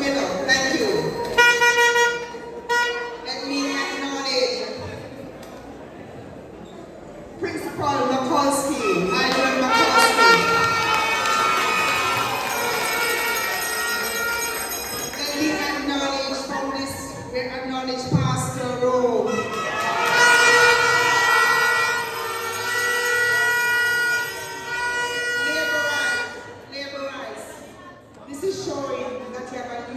together. Thank you. Let me acknowledge Principal Makolsky, Ivan Makolsky. Let me acknowledge from this, we acknowledge Pastor Rome. This is showing that you have a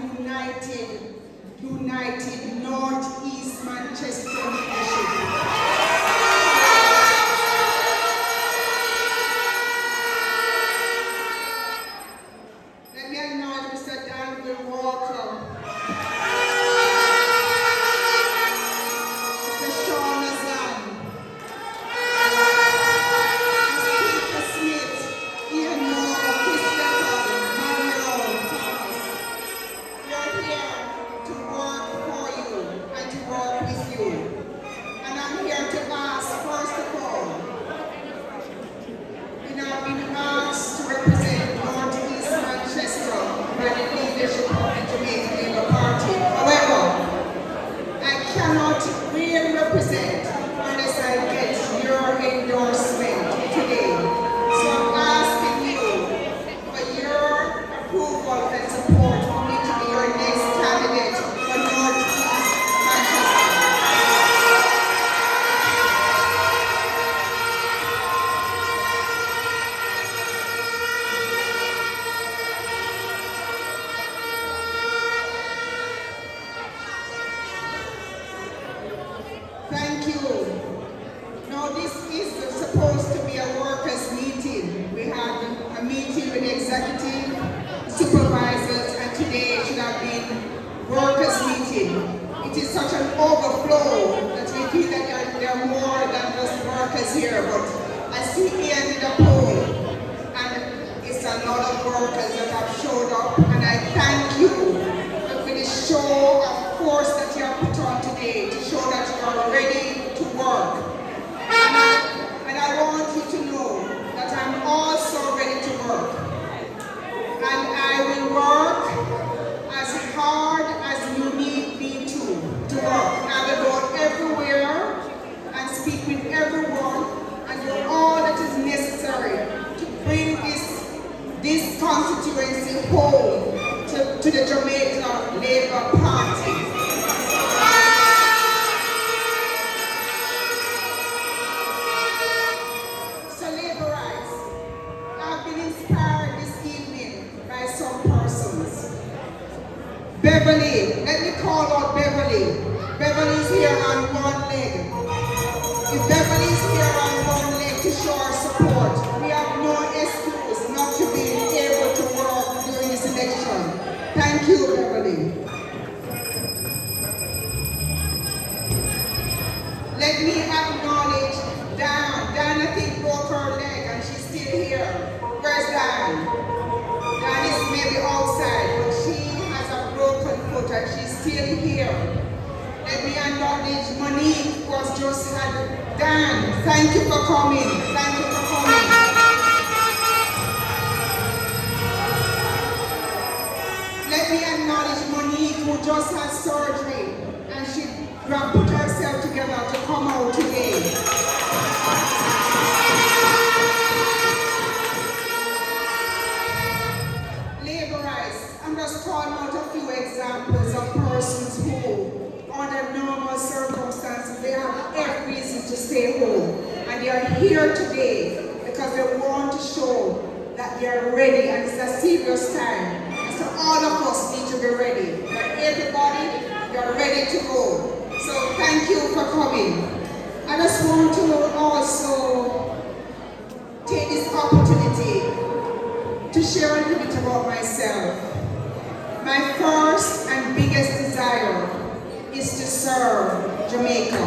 united Northeast Manchester leadership. Let me acknowledge Mr. Daniel Walker, Mr. Sean Nazan, Mr. Smith, Ian Moore, Chris Decker, Mario Thomas. We are here to work for you and to work with you. And I'm here to ask, first of all, we have been asked to represent Northeast Manchester by the leadership of the Jamaica Labour Party. However, I cannot really represent unless I get your endorsement today. So I'm asking you for your approval and support for me to be your next candidate for Northeast Manchester. Thank you. Now this is supposed to be a workers' meeting. We had a meeting with the executive, supervisors, and today it should have been workers' meeting. It is such an overflow that we feel that there are more than just workers here, but I see Ian in the poll, and it's a lot of workers that have showed up, and I thank you for the show of force that you have put on today to show that you are ready to work. And I want you to know that I'm also ready to work. And I will work as hard as you need me to work. I will go everywhere and speak with everyone and do all that is necessary to bring this constituency home to the Jamaica Labour Party. So Labour rights, I've been inspired this evening by some persons. Beverly, let me call out Beverly. Beverly's here on one leg. If Beverly's here on one leg to show our support, we have no excuse not to be able to work during this election. Thank you, Beverly. Let me acknowledge Dan. Dan, I think, broke her leg and she's still here. Where's Dan? Dan is maybe outside, but she has a broken foot and she's still here. Let me acknowledge Monique, who has just had Dan. Thank you for coming. Thank you for coming. Let me acknowledge Monique, who just had surgery and she put herself together to come out today. Labour rights. I'm just calling out a few examples of persons who, under normal circumstances, they have every reason to stay home. And they are here today because they want to show that they are ready and it's a serious time. So all of us need to be ready. But everybody, you're ready to go. So thank you for coming. I just want to also take this opportunity to share a little bit about myself. My first and biggest desire is to serve Jamaica.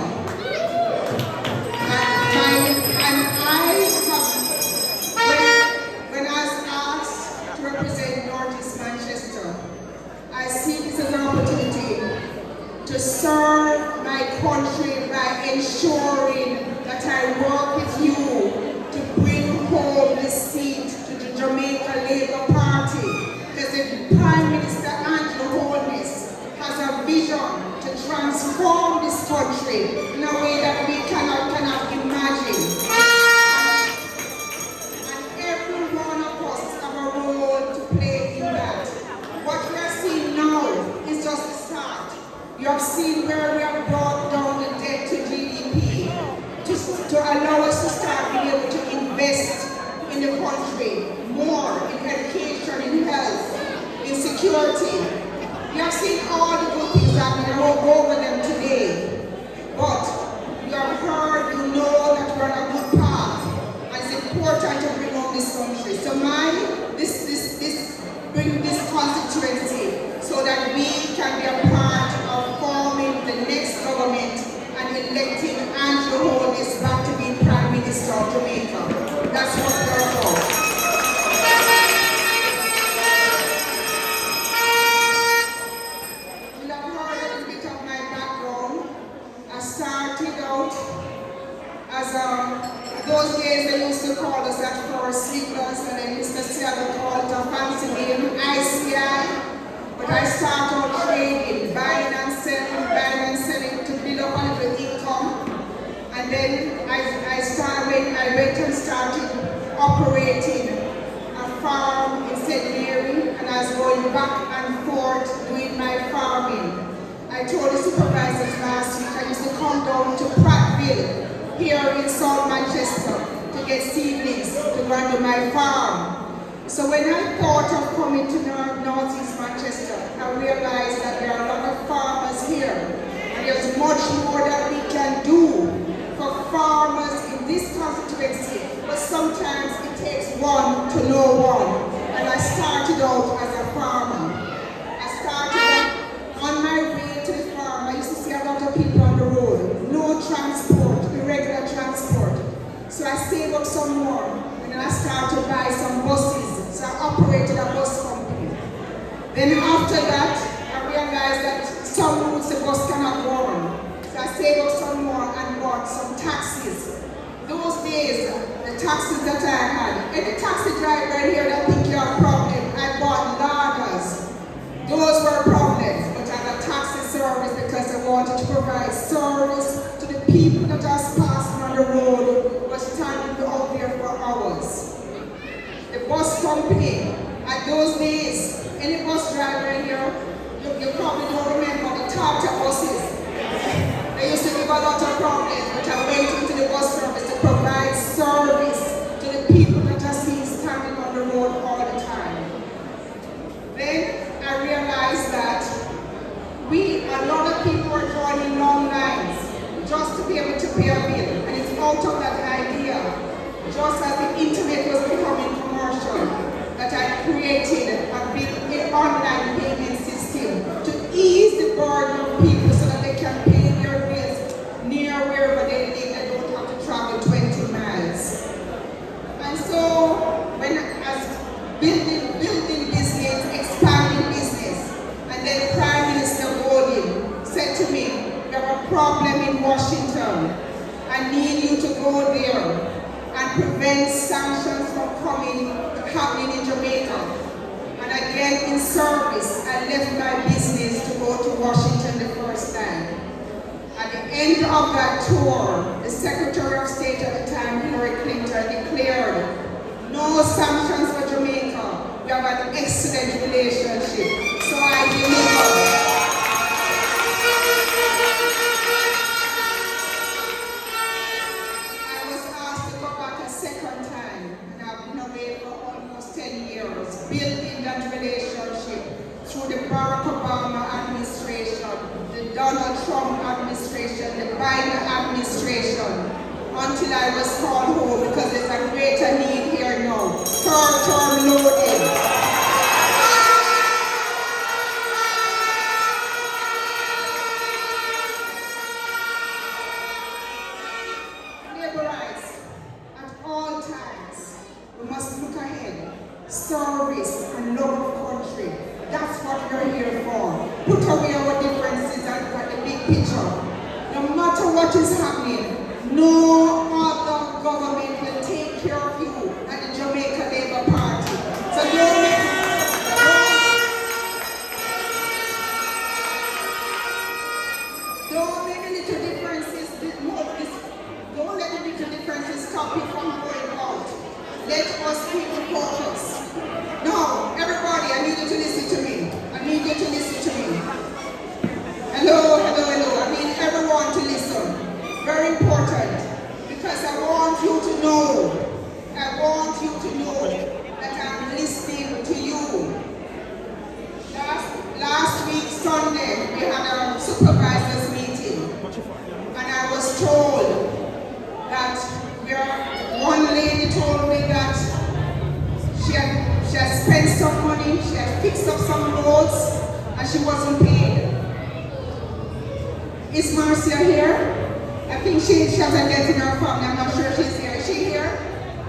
When I was asked to represent Northeast Manchester, I see this as an opportunity to serve my country by ensuring that I work with you to bring home the seat to the Jamaica Labour Party. Because the Prime Minister Andrew security. You have seen all the good things that we won't go over them today. But you have heard, you know that we're on a good path. And it's important to bring on this country. So bring this constituency so that we can be a part of forming the next government and electing Andrew Holness back to be Prime Minister of Jamaica. That's what we're about. You have heard a little bit of my background. I started out as those days they used to call us at first sleepers, and then Mr. Seattle called it a fancy name, ICI. But I started out trading, buying and selling to build up a little income. And then I went and started operating a farm in St. Mary, and I was going back and forth doing my farming. I told the supervisors last week I used to come down to Prattville here in South Manchester to get seedlings to go and do my farm. So when I thought of coming to Northeast Manchester, I realized that there are a lot of farmers here, and there's much more that we can do for farmers in this constituency, but sometimes it takes one to know one. And I started out as a farmer. I started on my way to the farm. I used to see a lot of people on the road, no transport, irregular transport. So I saved up some more, and then I started to buy some buses. So I operated a bus company. Then after that, I realized that some routes the bus cannot go on. So I saved up some more and bought some taxis. Those days, the taxis that I had, any taxi driver here that think you're a problem, I bought laders. Those were problems, but I had a taxi service because I wanted to provide service to the people that just passing on the road, was standing out there for hours. The bus company, at those days, any bus driver in here, you probably don't remember the Tata buses. They used to give a lot of problems, but I went into the bus service to provide service to the people that I see standing on the road all the time. Then I realized that a lot of people are joining long lines just to be able to pay a bill, and it's out of that idea, just as the internet was becoming commercial, that I created an online payment system to ease the burden of people so that they can pay their bills near wherever they live and don't have to travel 20 miles. And so, when I was building business, expanding business, and then Prime Minister Gordon said to me, "There are a problem in Washington. I need you to go there and prevent sanctions from happening in Jamaica." And again, in service, I left my business to go to Washington the first time. At the end of that tour, the Secretary of State at the time, Hillary Clinton, declared, "No sanctions for Jamaica. We have an excellent relationship." So I delivered. Building that relationship through the Barack Obama administration, the Donald Trump administration, the Biden administration, until I was called home because there's a greater need here now. Third-term loading. Labor rights at all times. We must look ahead. Service and love of country. That's what we're here for. Put away our differences and look at the big picture. No matter what is happening, no other government will take care of you at the Jamaica Labour Party. So don't make the little differences, don't let the little differences stop you from going out. Let us keep the focus. No, everybody, I need you to listen to me. I need you to listen to me. Hello. I need everyone to listen. Very important. Because I want you to know, I Sunday, we had a supervisors meeting, and I was told that one lady told me that she had spent some money, she had fixed up some roads, and she wasn't paid. Is Marcia here? I think she hasn't get in her family. I'm not sure if she's here. Is she here?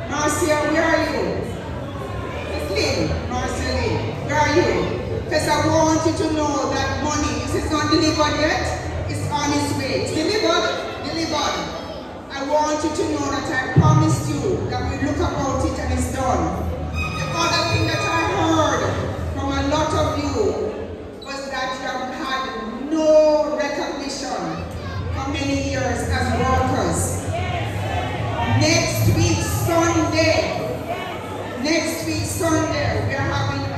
Marcia, where are you? It's Lynn. Marcia Lynn. Where are you? Because I want you to know that money, it's not delivered yet. It's on its way. It's delivered? Delivered. I want you to know that I promised you that we look about it and it's done. The other thing that I heard from a lot of you was that you have had no recognition for many years as workers. Next week, Sunday, we are having the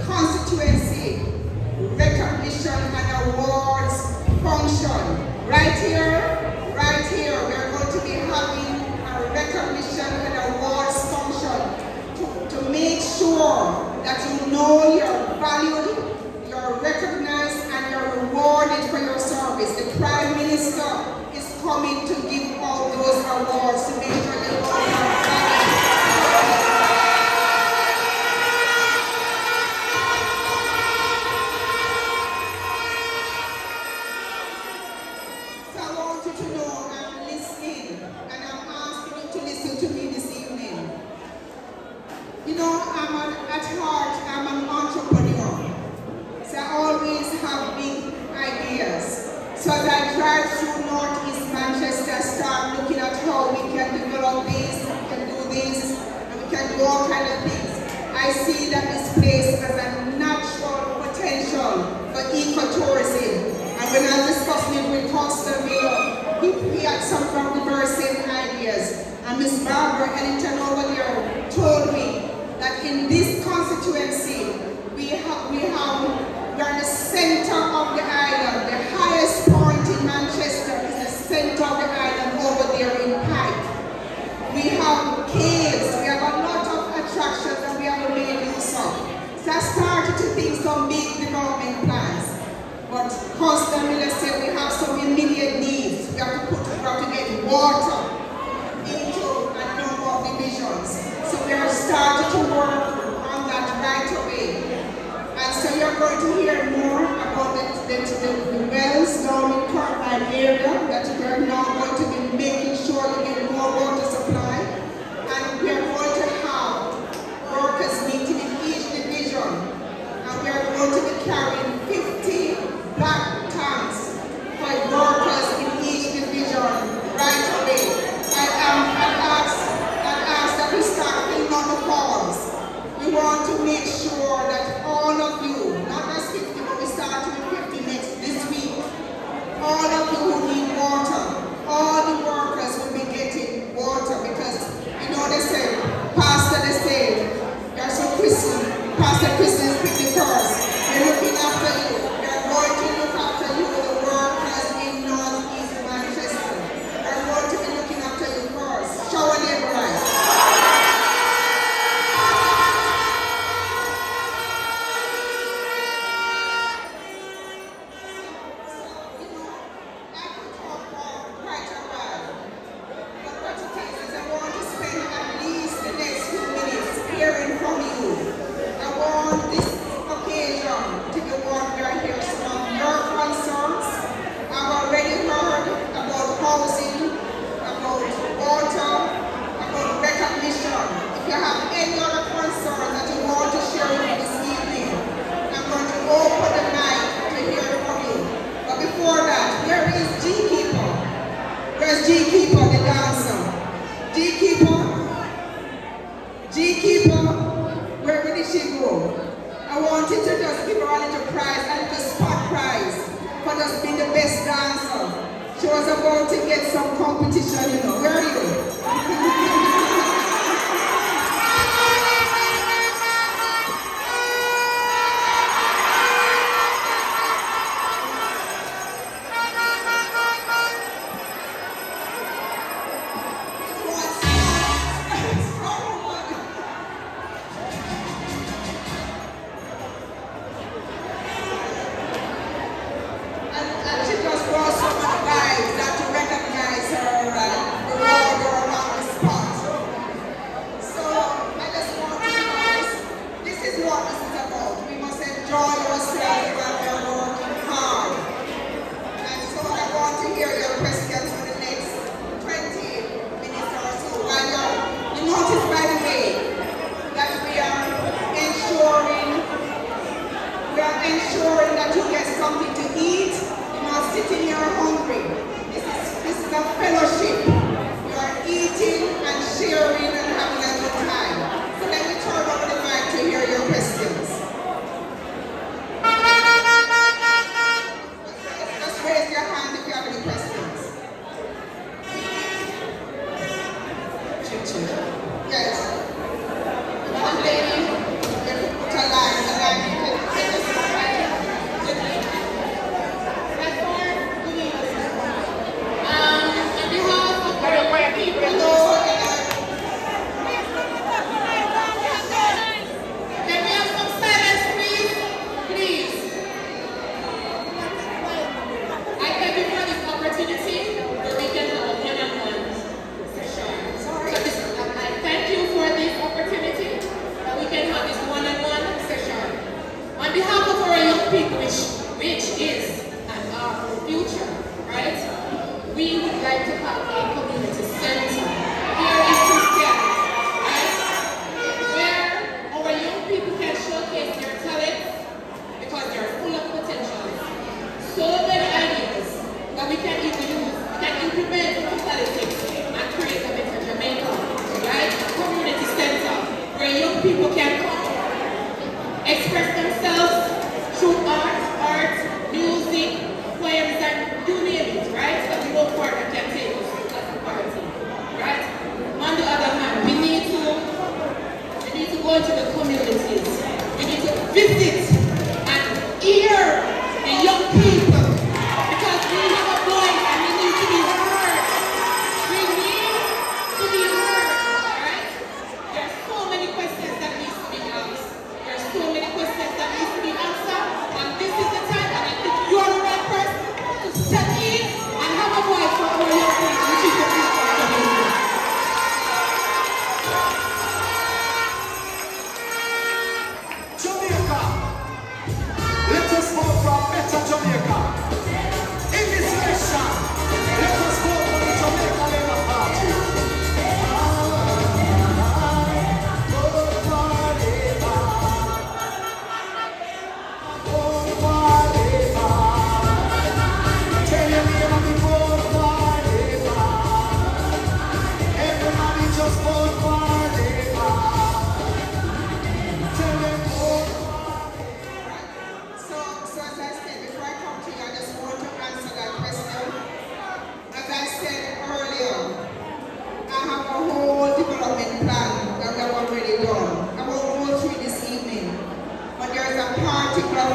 Constituency recognition and awards function. Right here, we are going to be having a recognition and awards function to make sure that you know you're valued, you're recognized, and you're rewarded for your service. The Prime Minister is coming to give all those awards to make sure that you are valued. So I want you to know I'm listening, and I'm asking you to listen to me this evening. You know, at heart, I'm an entrepreneur. So I always have big ideas. So as I drive through Northeast Manchester, I start looking at how we can develop this, we can do this, and we can do all kinds of things. I see that this place has a natural potential for ecotourism. And when I was discussing it with Constituency, he had some from the same ideas. And Miss Barbara Ellington over there told me that in this constituency, we are in the center of the island. The highest point in Manchester is the center of the island over there in Pike. We have caves, we have a lot of attractions that we have made use of. So I started to think some big development plans. But Constituency said we have some immediate needs. We have to get water into a number of divisions. So we are starting to work on that right away. And so you're going to hear more about the wells down in Carmine area that we are now going to be making sure we get more water supply. And we are going to have workers meeting in each division. And we are going to be carrying 50 black tanks for workers in each division right away. I asked that we start filling out the forms. We want to make sure that all of you, not just 50, but we start with 50 this week, all of you who need water, all the workers will be getting water because, you know, they say, you're so Christian, Pastor Christian is pretty first. We're looking after you. We're going to look after you, the workers in Northeast Manchester. We're going to be looking after you first. Show a neighbor right. that you get something to eat. You're not sitting here hungry. This is a fellowship. You are eating and sharing and having a good time. So let me turn over the mic to hear your questions. Just raise your hand if you have any questions. Yes. One lady, you put a line, which is our future, right? We would like to have a community center here in Prospective, right? Where our young people can showcase their talents because they're full of potential. So many ideas that we can even use, we can implement into politics and create a better Jamaica, right? Community center where young people can come, express themselves through art, music, poems, and you name it, right? That we don't partner can take us as a party, right? On the other hand, we need to go into the communities. We need to visit and hear the young people because we have a voice and we need to be heard. We need to be heard, right? There's so many questions that need to be asked. There's so many questions that need to be answered. This is the time, and I think you are the right person to step in and have a voice for our young people, which is the future of the community. Jamaica, let us vote for a better Jamaica. In this election, let us vote for the Jamaica Labour Party.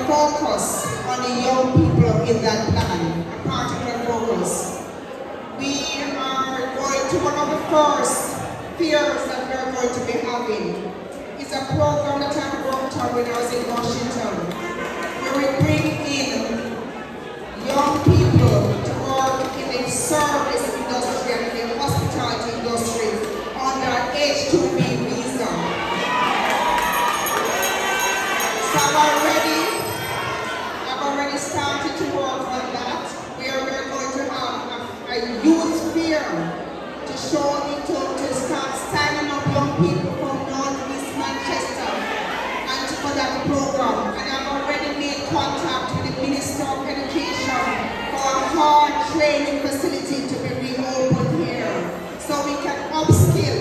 Focus on the young people in that plan, a particular focus. We are going to, one of the first fairs that we are going to be having is a program that I worked on when I was in Washington, where we bring in young people to work in the service industry and in the hospitality industry under H-2B visa. So I've already started to work on that, where we're going to have a youth fair to start signing up young people from Northeast Manchester and for that program. And I've already made contact with the Minister of Education for a hard training facility to be reopened here, so we can upskill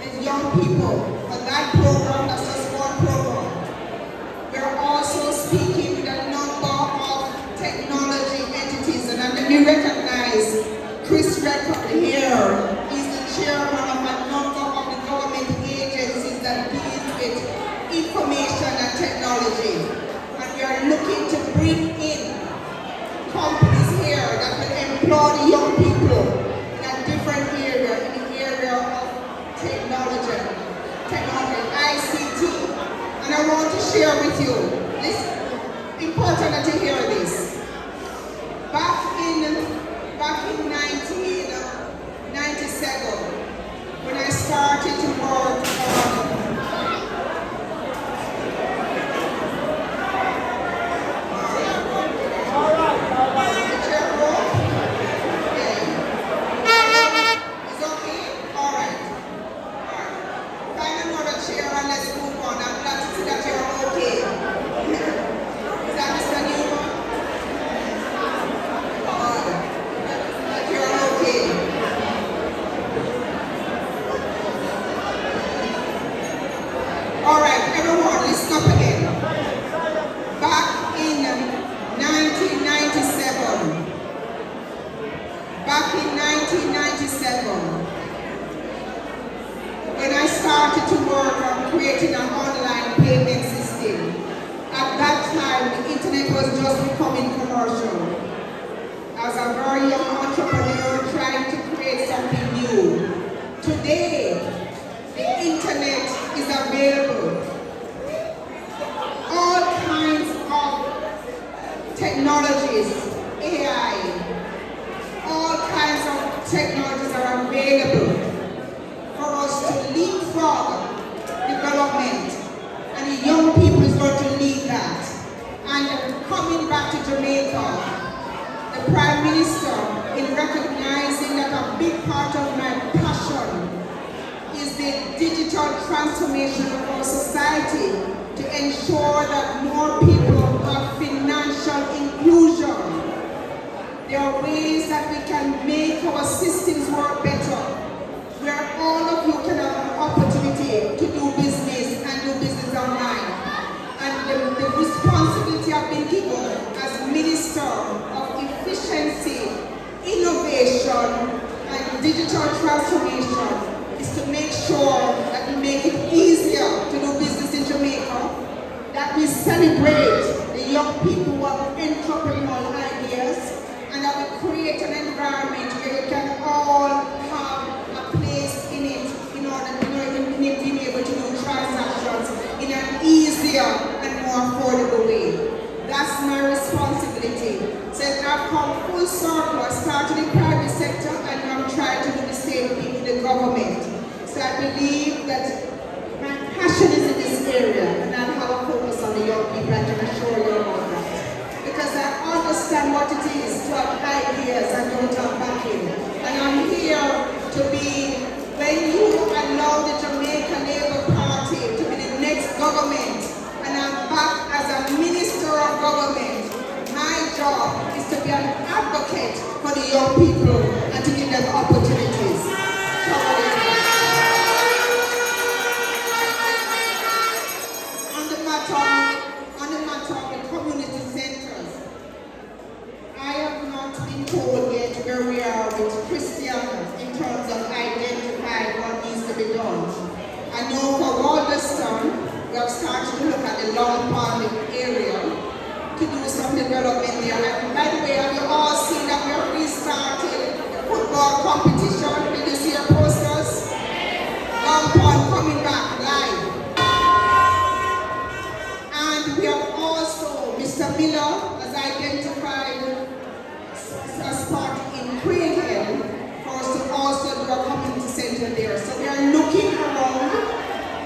with young people for that program. That's just one program. We're also speaking with a number of technology entities, and let me recognize Chris Record here. He's the chairman of a number of the government agencies that deal with information and technology. And we are looking to bring in companies here that will employ the young people in a different area, in the area of technology, ICT. And I want to share with you, it's important that you hear this. Back in 1997, when I started to work on chair and let's move on. I'm glad to see that you're okay. Is that Mr. New? 1997. When I started to work on creating an online payment system, at that time the internet was just becoming commercial. I was a very young entrepreneur trying to create something new. Today, the internet is available. All kinds of technologies, AI, all kinds of technologies are available for us to leapfrog development, and the young people is going to lead that. And coming back to Jamaica, the Prime Minister, in recognizing that a big part of my passion is the digital transformation of our society to ensure that more people have financial inclusion. There are ways that we can make our systems work better, where all of you can have an opportunity to do business and do business online. And the responsibility I've been given as Minister of Efficiency, Innovation, and Digital Transformation is to make sure that we make it easier to do business in Jamaica, that we celebrate the young people who have entrepreneurial ideas, and that we create an environment where we can all have a place in it in order to being able to do transactions in an easier and more affordable way. That's my responsibility. So I've come full circle. I started in the private sector and now I'm trying to do the same thing in the government. So I believe that my passion is in this area and I'll have a focus on the young people. I can assure you about that. Because I understand what it is to have ideas and don't have backing. And I'm here to be, when you allow the Jamaica Labour Party to be the next government, and I'm back as a Minister of Government, my job is to be an advocate for the young people and to give them opportunities. On the matter of the community centers, I have not been told yet where we are with Christians in terms of identifying what needs to be done. I know for Walderston, we have started to look at the Long Pond area to do some development there. And by the way, have you all seen that we have restarted the football competition? Did you see your posters? Long Pond coming back live. And we have also, Mr. Miller has identified a spot in Craighead for us to also do a community center there. So we are looking around.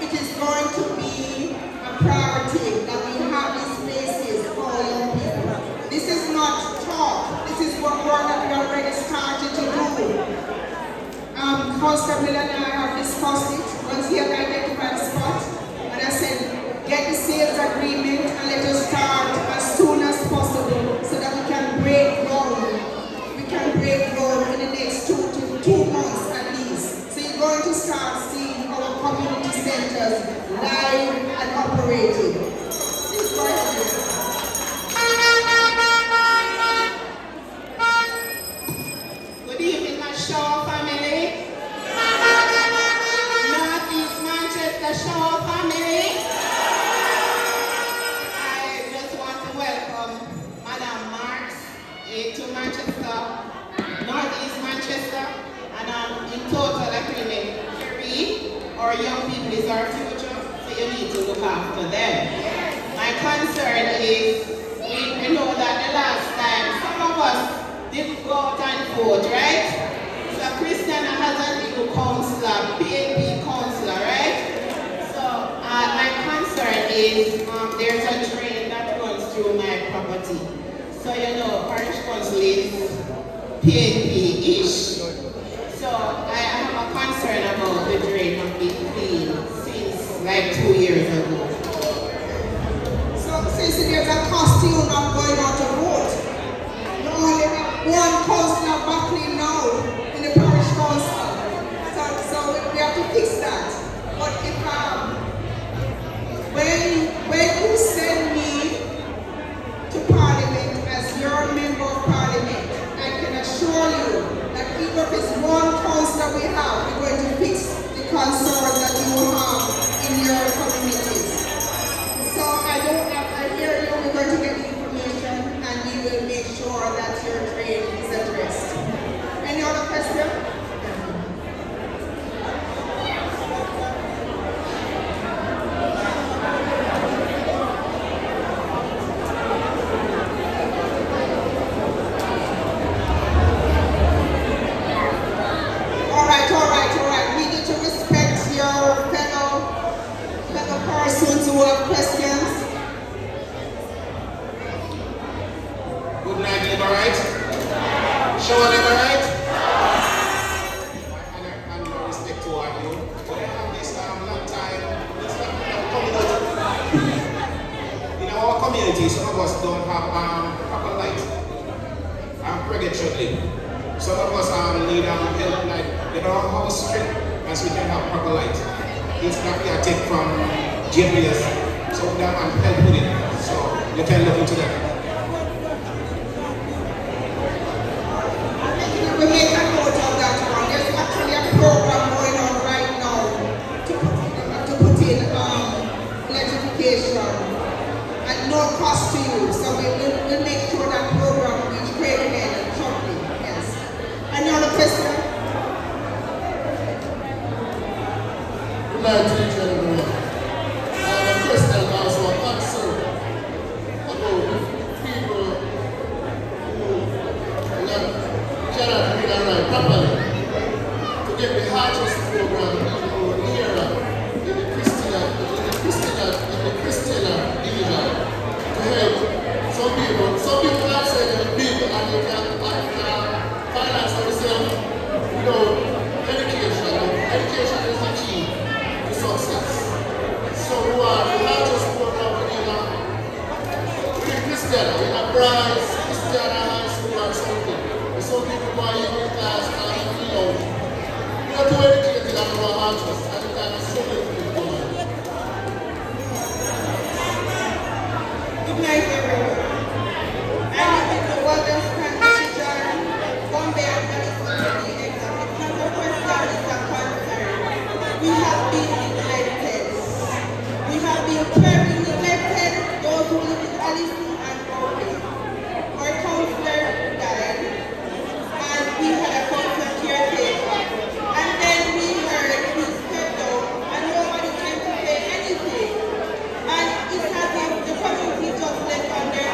It is going to be a priority that we have these spaces for young people. This is not talk. This is what work that we already started to do. Councillor Miller and I have discussed it once he had identified a spot. And I said, get the sales agreement and let us start as soon as possible so that we can break ground. We can break ground in the next 2 months at least. So you're going to start seeing our community centers live and operating. Please go ahead. Good evening, my Shaw family. Northeast Manchester Shaw family. I just want to welcome Madam Marks to Manchester, Northeast Manchester, and I'm in total agreement. Kerry, our young people is our future, so you need to look after them. My concern is, we know that the last time some of us didn't go out and vote, right? So Christiana has a new councillor, PNP councillor, right? So my concern is there's a train that runs through my property. So you know, parish council is PNP-ish. So I have a concern about the drain not being clean since like 2 years ago. So since there's a cost to you not going out to vote, you only have one councillor battling now in the parish council. So we have to fix that. But if when you send me to Parliament as your member of Parliament, I can assure you that even if it's one councillor we're going to get the information and we will make sure that your trade is addressed. Any other question? All right. We need to respect your fellow persons who have questions. Good night, Liberate. Show on Liberate. And no respect to all of you. But I have this long time, this community. In our community, some of us don't have proper light. I'm purgatory. Some of us need help, like, they don't have a street as we can have proper light. It's that we are taken from JLP, so we don't have help with it. So you can look into that. We make a note of that one. There's actually a program going on right now to put in electrification at no cost to you. So we'll make sure that program is created shortly. Yes. Any other question? Good night to each and everyone. I have a question also, a concern about people who cannot read and write properly to get the Harvest program even nearer in the Christian division to help some people. Some people can say they're big and they can finance themselves without education. Education is the key to success. So who are the largest program in Christian, in a prize, Christian high school or something. Some people who are even class and we are too educated and we're artists and we can so many people going. Good night, everyone. And in the Wellness Constitution, Bombay and California, it's not a question, it's a concern. We have been neglected. We have been very neglected, those who live in Allison and Bombay. Our counselor died, and we had a counselor caretaker. And then we heard he stepped down, and nobody came to say anything. And it's as if the community just left on their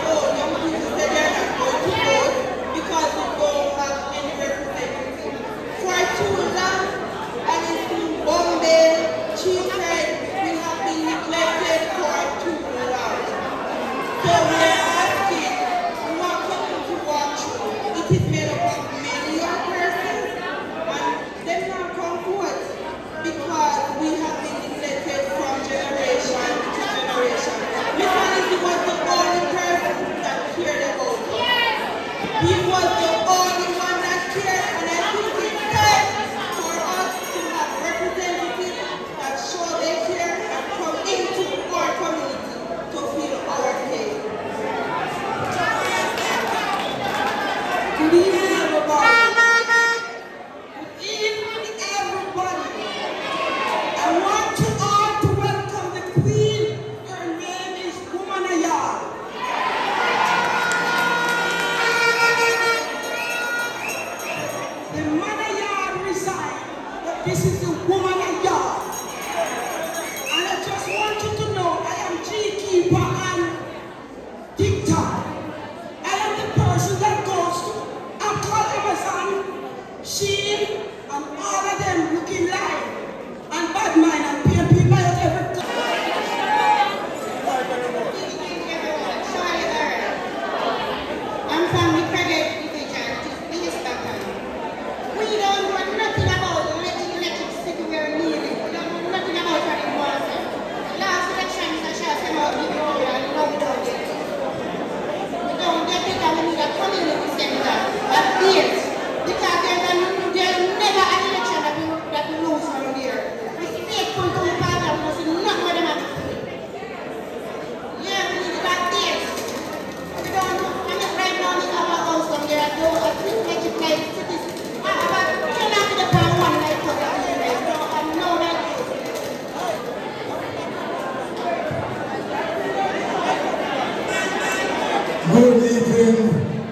Good evening,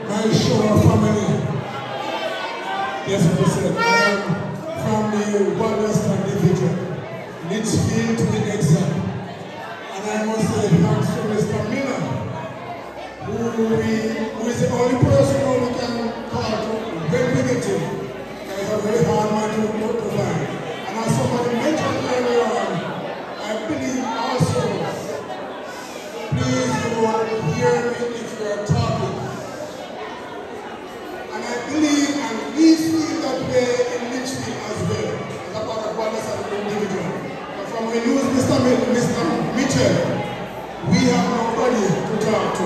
my show family. Yes, I said, I am from the Wonderstand Division, Litchfield to be exact. And I must say thanks to Mr. Miller, who is the only person who we can call to representative. He's a very hard man to find. And as somebody mentioned earlier on, I believe also, please you will hear me if you are talking. And I believe and we feel that way in Litchfield as well, as a part of Wallace and the individual. But from we lose Mr. Mitchell, we have nobody to talk to.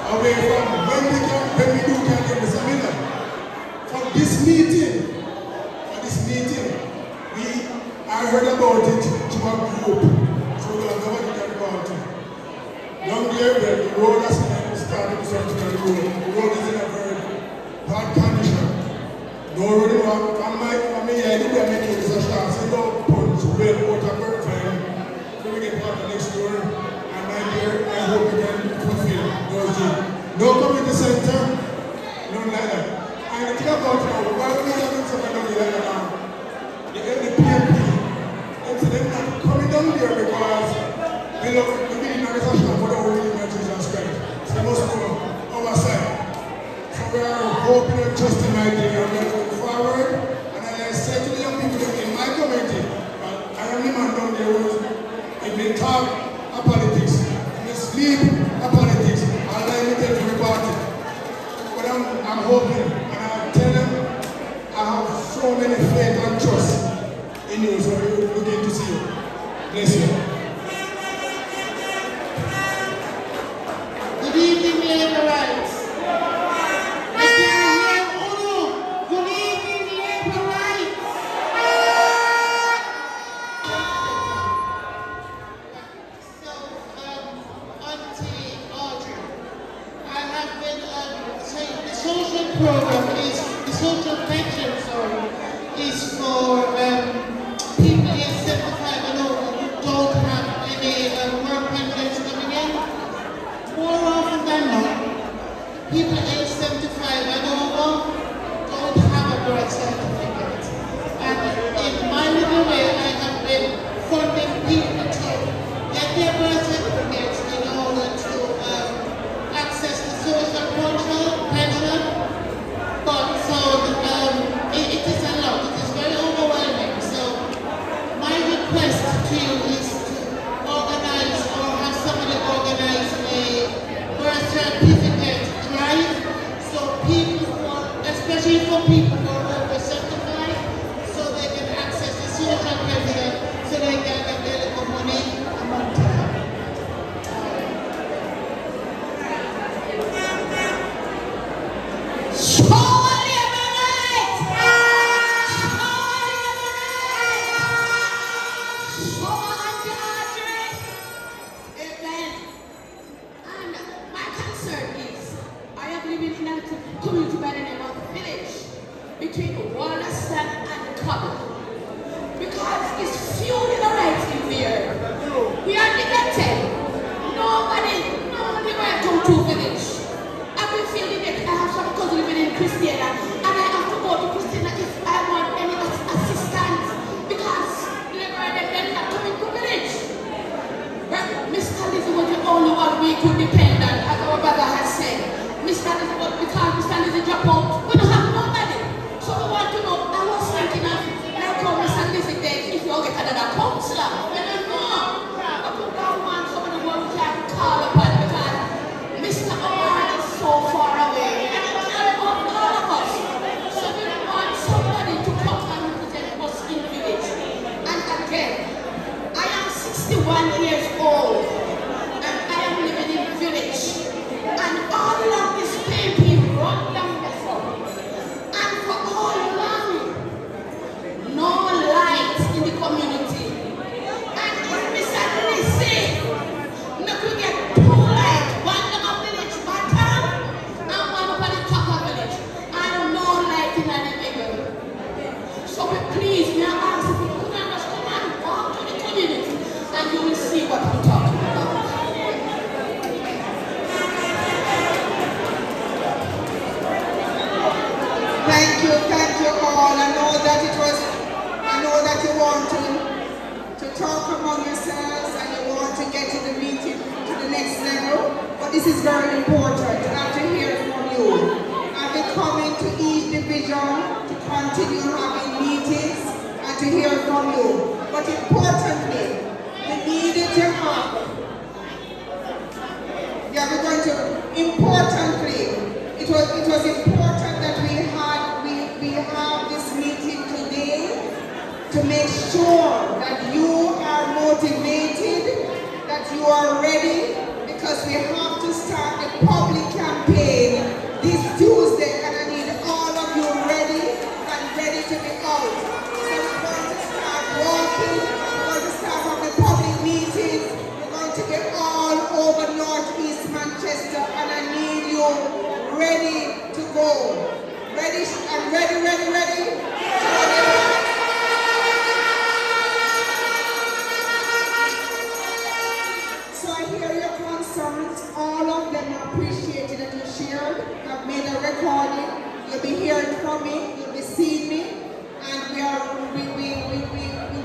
Away from when we do can get Mr. Miller. For this meeting, I heard about it to a group, so nobody can go out to. Down there, the road has started to start to the road. The road is in a very bad condition. No road from me, I did that many years ago. I said, no, punch, well, water, bird time. So we get back next door, and my dear, I hope we can fulfill those dreams. No community center, none like that. And the thing about now, why we have been something like that now? The PMP, and so they're not coming down there because we love the meeting organization for the whole Jesus Christ. So they must go our side. So we are hoping and trusting my day and we are going forward. And I say to the young people in my community, I am the man down there who if they talk a politics, if they sleep a politics, I'll let me tell you about it. But I'm hoping and I tell them I have so many faith and trust in you, so we're looking to see you. Bless you. Good evening, Labour Rights. If you hear Uno, good evening, Labour Rights. So, Auntie Audrey, I have been saying the social program the social pension, is for people age 75 and over who don't have any work pensions coming in. More often than not, people age 75 and over don't have a birth certificate. And in my little way, I have been funding people to get their birth certificates in order to access the social pension. But so it is a lot. It is very overwhelming. So my request to you is to organize or have somebody organize a birth certificate drive, so people who are, especially for people who are over 75, so they can access the social pension, so they can get their little money a month. Community by the name of Village between Wallaceland and Cobble, because it's few little rights in there. We are neglected. Nobody will come to Village. I've been feeling it. I have some cousin living in Christiana, and I have to go to Christiana if I want any assistance, because they're not coming to Village. Right? Mr. Lizzie was the only one we could depend on, as our brother has said. Mr. Elizabeth, because Mr. Lizzie drop out, we don't have nobody. So we want to know, I was thinking of, now call Mr. Lizzie then, if you'll get another counselor. We don't know. But we don't want somebody who we can call upon, because Mr. Omar is so far away. And it's not about all of us. So we want somebody to come and represent us in the village. And again, I am 61 years old, and I am living in the village. And all of this paper run down the phone. Thank you all. I know that you want to talk among yourselves and you want to get to the meeting to the next level, but this is very important. I have to hear from you. I've been coming to each division to continue having meetings and to hear from you. But importantly, we needed to have, we're going to, it was important that we have this meeting today to make sure that you are motivated, that you are ready, because we have to start the public campaign this Tuesday, and I need all of you ready and ready to be out. So we're going to start walking, we're going to start having public meetings, we're going to get all over Northeast Manchester, and I need you ready to go. Ready? I'm ready? So I hear your concerns. All of them are appreciated that you shared. I've made a recording. You'll be hearing from me. You'll be seeing me. And we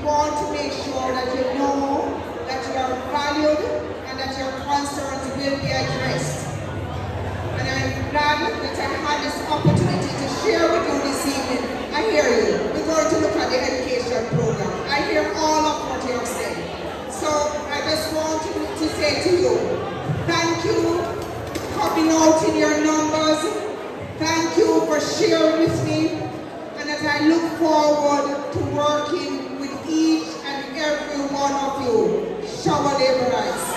want to make sure that you know that you are valued and that your concerns will be addressed. And I'm glad that I had this opportunity to share with you this evening. I hear you. We're going to look at the education program. I hear all of what you have said. So I just want to say to you, thank you for coming out in your numbers. Thank you for sharing with me. And as I look forward to working with each and every one of you, shower laborers.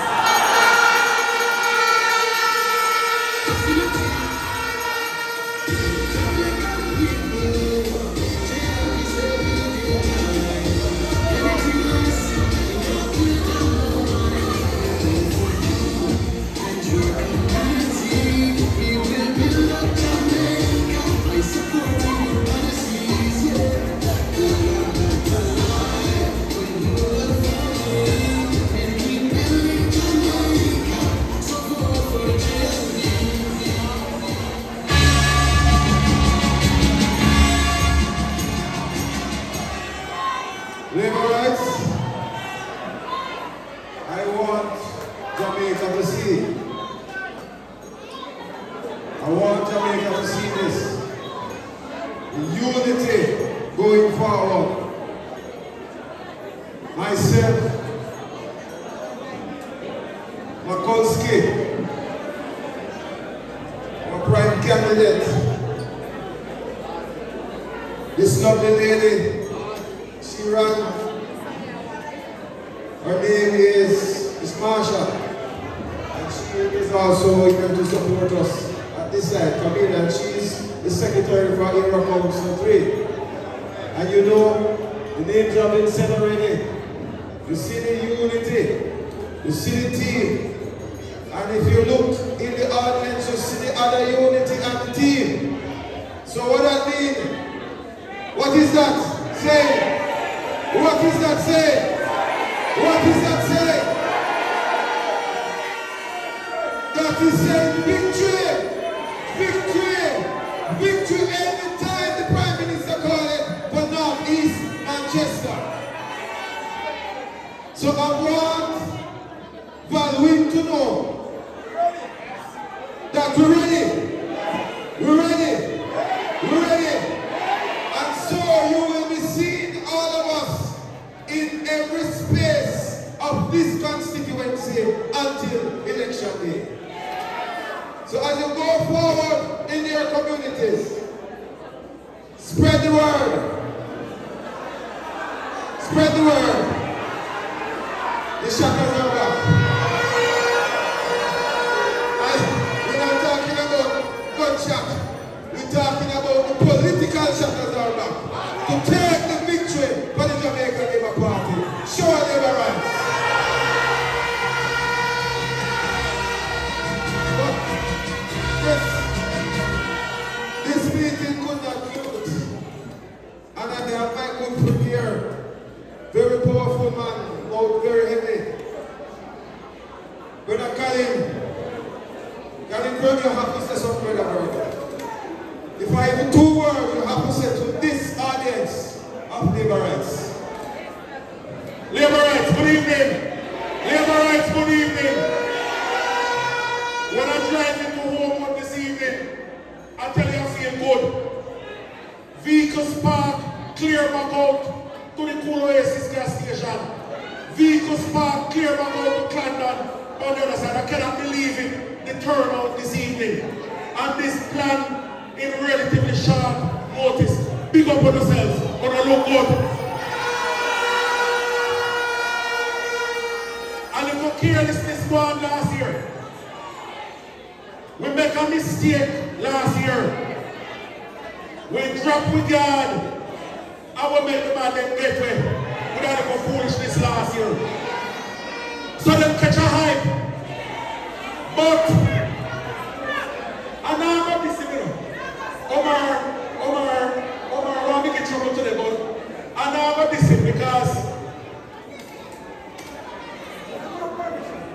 Labor rights, I want Jamaica to see. I want Jamaica to see this. Unity going forward. Myself, Makolski, my prime candidate, this lovely lady, she ran. Her name is Marsha, and she is also here to support us at this side. Camille, and she is the secretary for Era Council 3. And you know, the names have been said already. You see the unity, you see the team. And if you look in the audience, you see the other unity and the team. So what that mean? What is that saying? What is that saying? What is that saying? That is saying victory! Victory! Victory every time the Prime Minister calls it for North East Manchester. So I want Valwyn to know that we're ready. We're ready. We're ready. And so you will be seeing all of us in every space of this constituency until election day. So as you go forward in your communities, spread the word. Spread the word. The shackles are back. We're not talking about gunshot. We're talking about the political shackles are back. To take the victory for the Jamaica Labour Party. Show Labour rights. But this meeting could not close. And I have my good friend here. Very powerful man, out very heavy. Brother Colin, bring your happy to some brother. If I have 2 words, you have to say to this audience of labor rights. Labor rights, good evening. Labor rights, good evening. When I drive into home this evening, I tell you I feel good. Vehicles parked, clear back out to the Cool Oasis gas station. Vehicles parked, clear back out to Clandon on the other side. I cannot believe it, the turnout this evening. And this plan in relatively short notice. Big up on yourselves, gonna look good. And if you carelessness one last year, we make a mistake last year. We drop with God. I will make the man them get way without the foolishness last year. So them catch a hype. But and now I'm not this Omar, I will get trouble today, but and now I'm not this because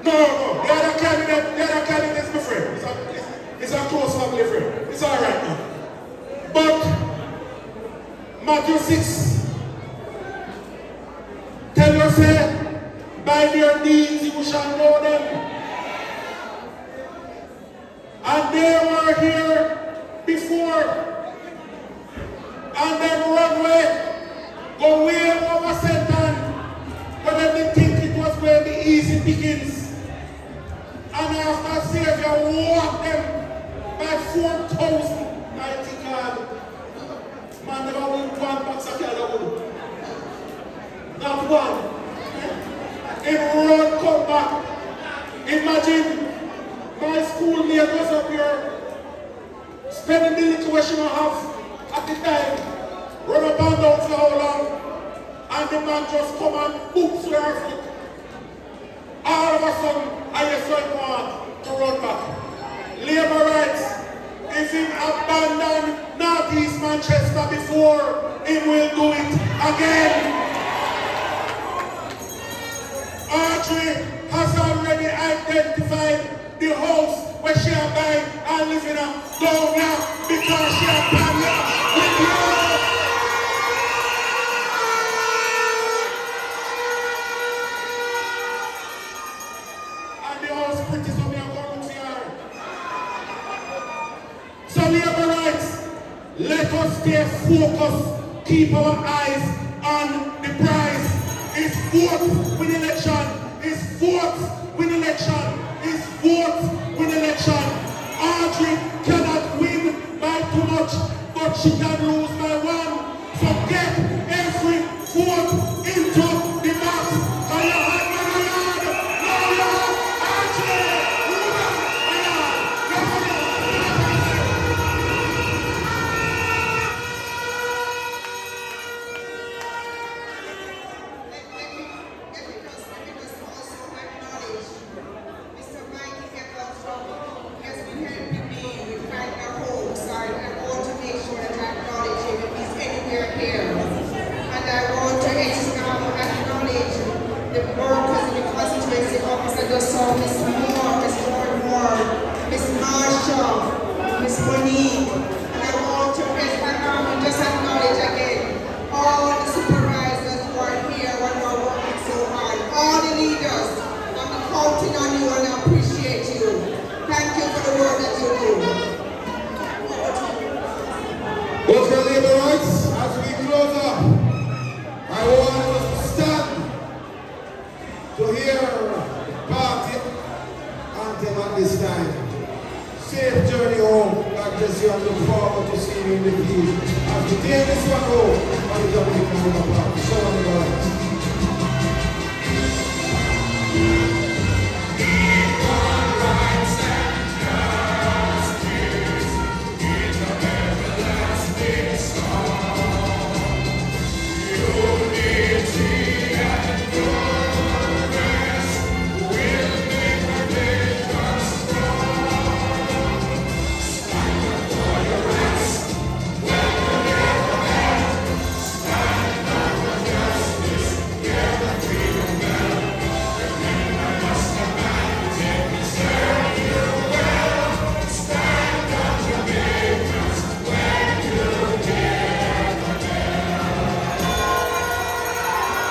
no, the other candidate is my friend. It's a close family friend. It's all right now. But Matthew 6 tell yourself, by their deeds you shall know them. And they were here before, and then run away, go way over Satan, but then they think it was where the easy pickings. And after Savior walked them by 4,000. Mighty God. Man, never win 1 box of Canada. Not one. In run, come back. Imagine my schoolmate was up here spending the little she have at the time. Run up and down for how long? And the man just come and boots her foot. All of a sudden, I just want to run back. Labor rights. If he abandoned Northeast Manchester before, he will do it again. Audrey has already identified the house where she are buying and living in down here because she abandoned with you. And the house pretty so me are going to her. So labor rights, let us stay focused, keep our eyes on the prize. It's vote with election, it's vote with election, it's vote with election. Audrey cannot win by too much, but she can lose by 1. So get every vote into the box. The workers in the Constituency office that just saw Miss Moore, Miss Moore, Miss Marshall, Miss Monique, and I want to just acknowledge again all the supervisors who are here when we're working so hard, all the leaders. I'm counting on you and I appreciate you. Thank you for the work that you do. Okay, labor rights, as we close up, I want us to stand to hear party anthem at this time. Safe journey home. God bless you and look forward to seeing you in the field. As we take this one home, on the Jamaica Party. So on the